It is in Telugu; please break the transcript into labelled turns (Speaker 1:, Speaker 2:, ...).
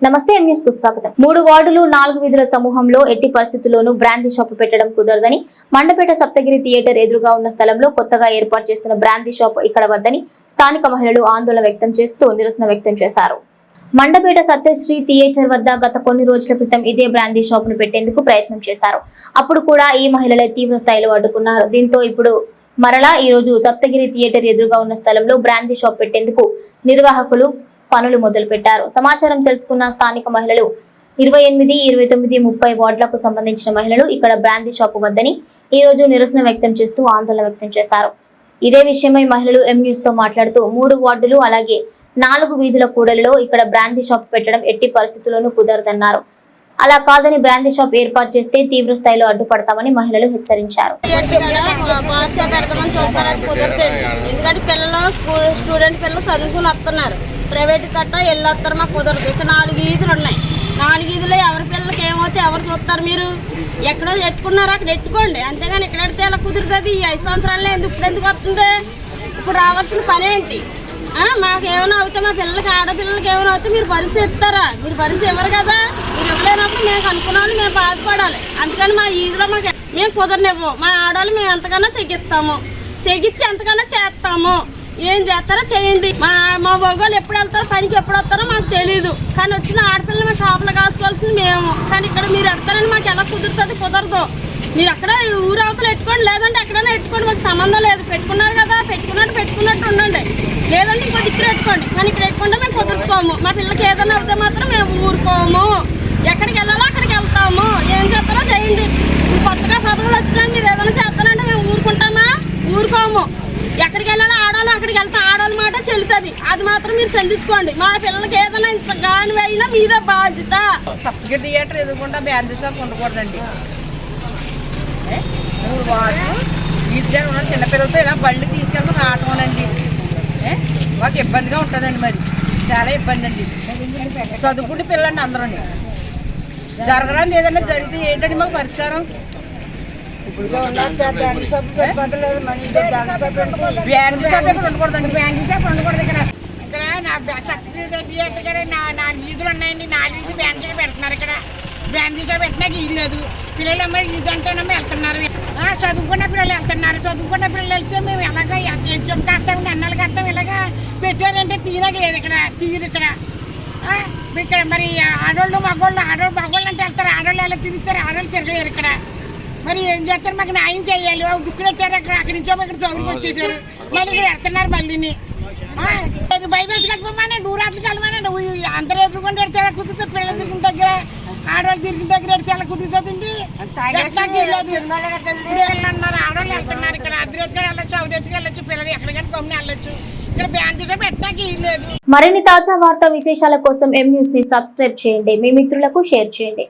Speaker 1: నమస్తే ఎం న్యూస్ కు స్వాగతం. 3 వార్డులు 4 వీధుల సమూహంలో ఎట్టి పరిస్థితుల్లోనూ బ్రాందీ షాపు పెట్టడం కుదరదని మండపేట సప్తగిరి థియేటర్ ఎదురుగా ఉన్న స్థలంలో కొత్తగా ఏర్పాటు చేస్తున్న బ్రాందీ షాపు ఇక్కడ వద్దని స్థానిక మహిళలు ఆందోళన వ్యక్తం చేస్తూ నిరసన వ్యక్తం చేశారు. మండపేట సత్యశ్రీ థియేటర్ వద్ద గత కొన్ని రోజుల క్రితం ఇదే బ్రాందీ షాపును పెట్టేందుకు ప్రయత్నం చేశారు. అప్పుడు కూడా ఈ మహిళలే తీవ్ర స్థాయిలో అడ్డుకున్నారు. దీంతో ఇప్పుడు మరలా ఈ రోజు సప్తగిరి థియేటర్ ఎదురుగా ఉన్న స్థలంలో బ్రాందీ షాప్ పెట్టేందుకు నిర్వాహకులు పనులు మొదలు పెట్టారు. సమాచారం తెలుసుకున్న స్థానిక మహిళలు 28, 29, 30 వార్డులకు సంబంధించిన మహిళలు ఇక్కడ బ్రాందీ షాపు వద్దని ఈ రోజు నిరసన వ్యక్తం చేస్తూ ఆందోళన వ్యక్తం చేశారు. ఇదే విషయమై మహిళలు ఎం న్యూస్ తో మాట్లాడుతూ 3 వార్డులు అలాగే 4 వీధుల కూడలిలో ఇక్కడ బ్రాందీ షాప్ పెట్టడం ఎట్టి పరిస్థితుల్లోనూ కుదరదన్నారు. అలా కాదని బ్రాందీ షాప్ ఏర్పాటు చేస్తే తీవ్ర స్థాయిలో అడ్డుపడతామని మహిళలు హెచ్చరించారు.
Speaker 2: ప్రైవేట్ కట్ట వెళ్ళొస్తారు, మాకు కుదరదు. ఇక 4 ఈదులు ఉన్నాయి. 4 ఈదులో ఎవరి పిల్లలకి ఏమవుతే ఎవరు చూస్తారు? మీరు ఎక్కడో ఎట్టుకున్నారో అక్కడ ఎట్టుకోండి, అంతేగాని ఇక్కడ ఎడితే ఎలా కుదురుతుంది? ఈ 5 సంవత్సరాలనే ఇప్పుడు ఎందుకు వస్తుంది? ఇప్పుడు రావాల్సిన పని ఏంటి? మాకు ఏమైనా అవుతే మా పిల్లలకి ఆడపిల్లలకి ఏమైనా అవుతే మీరు భరిసి ఇస్తారా? మీరు భరిసి ఇవ్వరు కదా. మీరు ఇవ్వలేనప్పుడు మేము అనుకున్నాం, మేము బాధపడాలి. అందుకని మా ఈదులో మేము కుదరనివ్వం. మా ఆడవాళ్ళు మేము ఎంతకన్నా తెగించి ఎంతకన్నా చేస్తాము. ఏం చేస్తారో చేయండి. మా మగవాళ్ళు ఎప్పుడు వెళ్తారో, పనికి ఎప్పుడు వస్తారో మాకు తెలియదు. కానీ వచ్చిన ఆడపిల్లలు మేము షాపులో కాసుకోవాల్సింది మేము. కానీ ఇక్కడ మీరు ఎడతారని మాకు ఎలా కుదురుతుంది? కుదరదు. మీరు అక్కడ ఊరు అవతలు ఎట్టుకోండి, లేదంటే ఎక్కడైనా ఎట్టుకోండి, మాకు సంబంధం లేదు. పెట్టుకున్నారు కదా, పెట్టుకున్నట్టు ఉండండి, లేదంటే ఇంకో ఇక్కడ పెట్టుకోండి. కానీ ఇక్కడ పెట్టుకుంటే మేము కుదుర్చుకోము. మా పిల్లలకి ఏదైనా అవుతే మాత్రం మేము ఊరుకోము. ఎక్కడికి వెళ్ళాలో అక్కడికి వెళ్తాము. ఏం చేస్తారో చేయండి. కొత్తగా పదవులు వచ్చినా మీరు ఏదైనా చేస్తానంటే మేము ఊరుకుంటామా? ఊరుకోము. ఎక్కడికి వెళ్ళాలో ఆడాలో అక్కడికి వెళ్తే ఆడాలి మాట చెల్లుతుంది. అది మాత్రం మీరు చెల్లించుకోండి. మా పిల్లలకి ఏదైనా ఇంత గాని అయినా మీదే బాధ్యత.
Speaker 3: సప్తగిరి థియేటర్ ఎదుర్కొంటా బ్రాందీ షాప్ ఉండకూడదండి. 3 వార్డులు ఈజీగా ఉన్న చిన్నపిల్లలతో ఇలా బళ్ళు తీసుకెళ్ళి రావటమేనండి. మాకు ఇబ్బందిగా ఉంటుందండి. మరి చాలా ఇబ్బంది అండి. చదువుకుంటే పిల్లలండి అందరూ. జరగడానికి ఏదైనా జరిగితే ఏంటండి మాకు పరిష్కారం? బ్రాందీ షాప్ ఉండకూడదు ఇక్కడ నా సక్సెస్ థియేటర్. నా ఈదులు ఉన్నాయండి. 4 ఈదులు బ్రాందీ షాప్ పెడుతున్నారు. ఇక్కడ బ్రాందీ షాప్ పెట్టినాక ఈదు లేదు. పిల్లలు ఈదు అంటేనేమో వెళ్తున్నారు. చదువుకున్న పిల్లలు వెళ్తున్నారు. చదువుకున్న పిల్లలు వెళ్తే మేము ఎలాగ ఎగ్జామ్ కడతాం, అన్నాలు కడతాం. ఇలాగా పెట్టారంటే తీయడానికి లేదు. ఇక్కడ తీరు ఇక్కడ మరి ఆడవాళ్ళు మగవాళ్ళు అంటే వెళ్తారు. ఆడవాళ్ళు ఎలా తిరుగుతారు? ఆడవాళ్ళు తిరగలేరు ఇక్కడ. మరి ఏం చేస్తారు? మాకు న్యాయం చేయాలి. దుక్కు పెట్టారు. అక్కడి నుంచో ఇక్కడ చదువుకు వచ్చేసారు. మళ్ళీ ఇక్కడ ఎడుతున్నారు. మళ్ళీని భయపెట్టుకోమని నూరాత్రి కలమనండి. అందరూ ఎదుర్కొంటే ఎడితే ఎలా కుదురుతుంది? పిల్లలు తిరిగిన దగ్గర, ఆడవాళ్ళు తిరిగిన దగ్గర ఎడితే ఎలా కుదురుతుందండి? అన్నారు ఆడవాళ్ళు వెళ్తున్నారు. ఇక్కడ అద్దరెత్తుగా వెళ్ళొచ్చు, అవురెత్తుగా వెళ్ళొచ్చు. పిల్లలు ఎక్కడికైనా గమ్మున వెళ్ళొచ్చు. ఇక్కడ బ్యాంక్ తీసే పెట్టడానికి ఏం లేదు.
Speaker 1: మరిన్ని తాజా వార్తా విశేషాల కోసం ఎం న్యూస్ ని సబ్స్క్రైబ్ చేయండి. మీ మిత్రులకు షేర్ చేయండి.